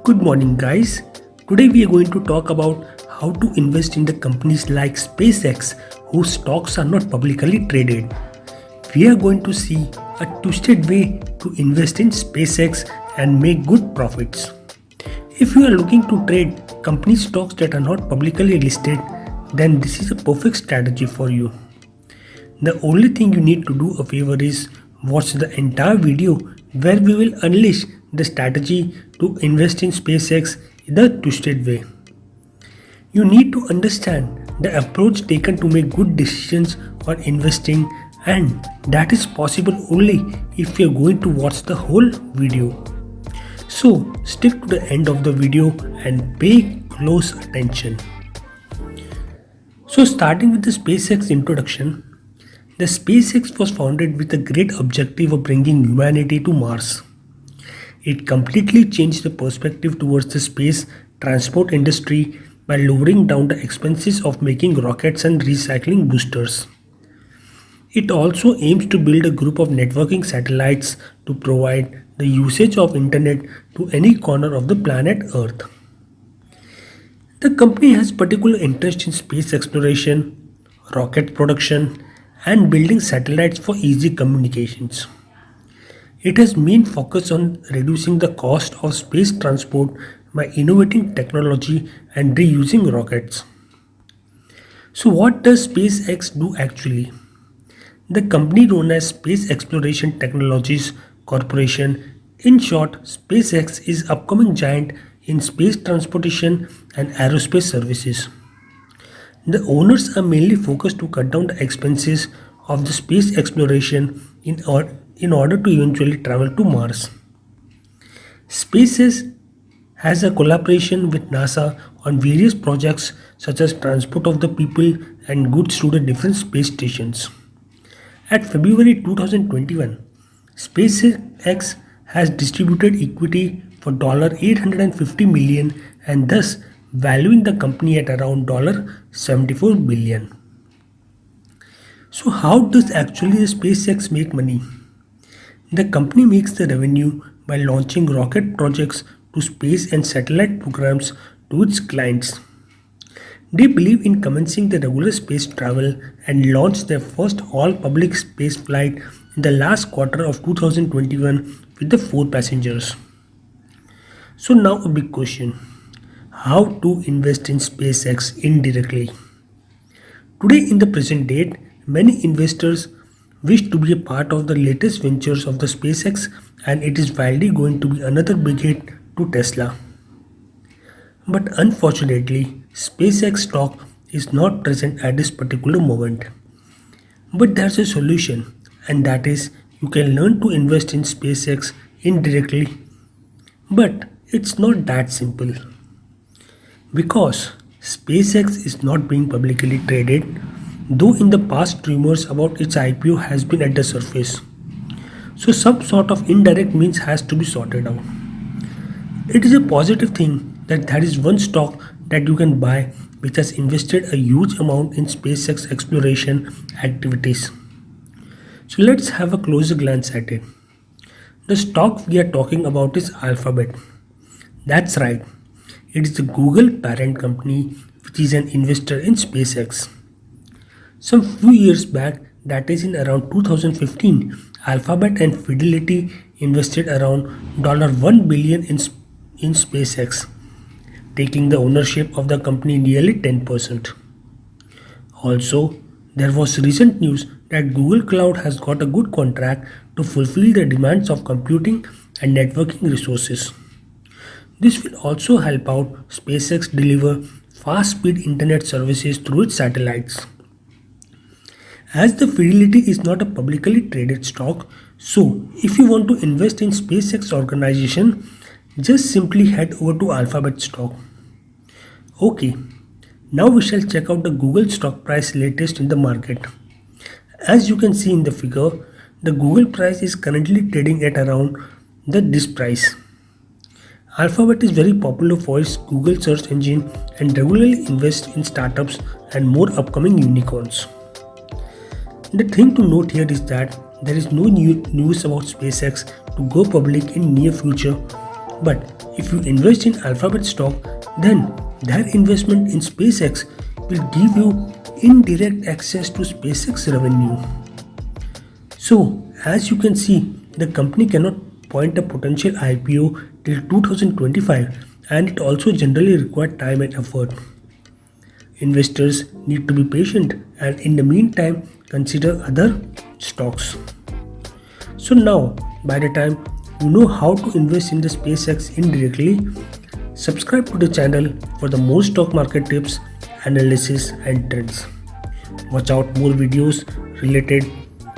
Good morning, guys. Today we are going to talk about how to invest in the companies like SpaceX whose stocks are not publicly traded. We are going to see a twisted way to invest in SpaceX and make good profits. If you are looking to trade company stocks that are not publicly listed, then this is a perfect strategy for you. The only thing you need to do a favor is watch the entire video where we will unleash the strategy to invest in SpaceX the twisted way. You need to understand the approach taken to make good decisions on investing, and that is possible only if you are going to watch the whole video. So stick to the end of the video and pay close attention. So starting with the SpaceX introduction, the SpaceX was founded with the great objective of bringing humanity to Mars. It completely changed the perspective towards the space transport industry by lowering down the expenses of making rockets and recycling boosters. It also aims to build a group of networking satellites to provide the usage of internet to any corner of the planet Earth. The company has particular interest in space exploration, rocket production, and building satellites for easy communications. It has main focus on reducing the cost of space transport by innovating technology and reusing rockets. So what does SpaceX do actually? The company known as Space Exploration Technologies Corporation, in short, SpaceX is upcoming giant in space transportation and aerospace services. The owners are mainly focused to cut down the expenses of the space exploration in order to eventually travel to Mars. SpaceX has a collaboration with NASA on various projects such as transport of the people and goods to the different space stations. At February 2021, SpaceX has distributed equity for $850 million and thus valuing the company at around $74 billion. So how does actually the SpaceX make money? The company makes the revenue by launching rocket projects to space and satellite programs to its clients. They believe in commencing the regular space travel and launched their first all-public space flight in the last quarter of 2021 with the 4 passengers. So now a big question. How to invest in SpaceX indirectly? Today in the present date, many investors wish to be a part of the latest ventures of the SpaceX, and it is widely going to be another big hit to Tesla. But unfortunately, SpaceX stock is not present at this particular moment. But there's a solution, and that is you can learn to invest in SpaceX indirectly. But it's not that simple. Because SpaceX is not being publicly traded, though in the past rumors about its IPO has been at the surface. So some sort of indirect means has to be sorted out. It is a positive thing that there is one stock that you can buy which has invested a huge amount in SpaceX exploration activities. So let's have a closer glance at it. The stock we are talking about is Alphabet. That's right. It is the Google parent company which is an investor in SpaceX. Some few years back, that is in around 2015, Alphabet and Fidelity invested around $1 billion in SpaceX, taking the ownership of the company nearly 10%. Also, there was recent news that Google Cloud has got a good contract to fulfill the demands of computing and networking resources. This will also help out SpaceX deliver fast-speed internet services through its satellites. As the Fidelity is not a publicly traded stock, so if you want to invest in SpaceX organization, just simply head over to Alphabet stock. Okay, now we shall check out the Google stock price latest in the market. As you can see in the figure, the Google price is currently trading at around this price. Alphabet is very popular for its Google search engine and regularly invests in startups and more upcoming unicorns. The thing to note here is that there is no new news about SpaceX to go public in near future, But if you invest in Alphabet stock, then their investment in SpaceX will give you indirect access to SpaceX revenue. So, as you can see, the company cannot point a potential IPO till 2025, and it also generally requires time and effort. Investors need to be patient and in the meantime consider other stocks. So now, by the time you know how to invest in the SpaceX indirectly, subscribe to the channel for the more stock market tips, analysis and trends. Watch out more videos related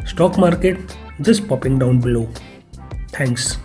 stock market just popping down below. Thanks.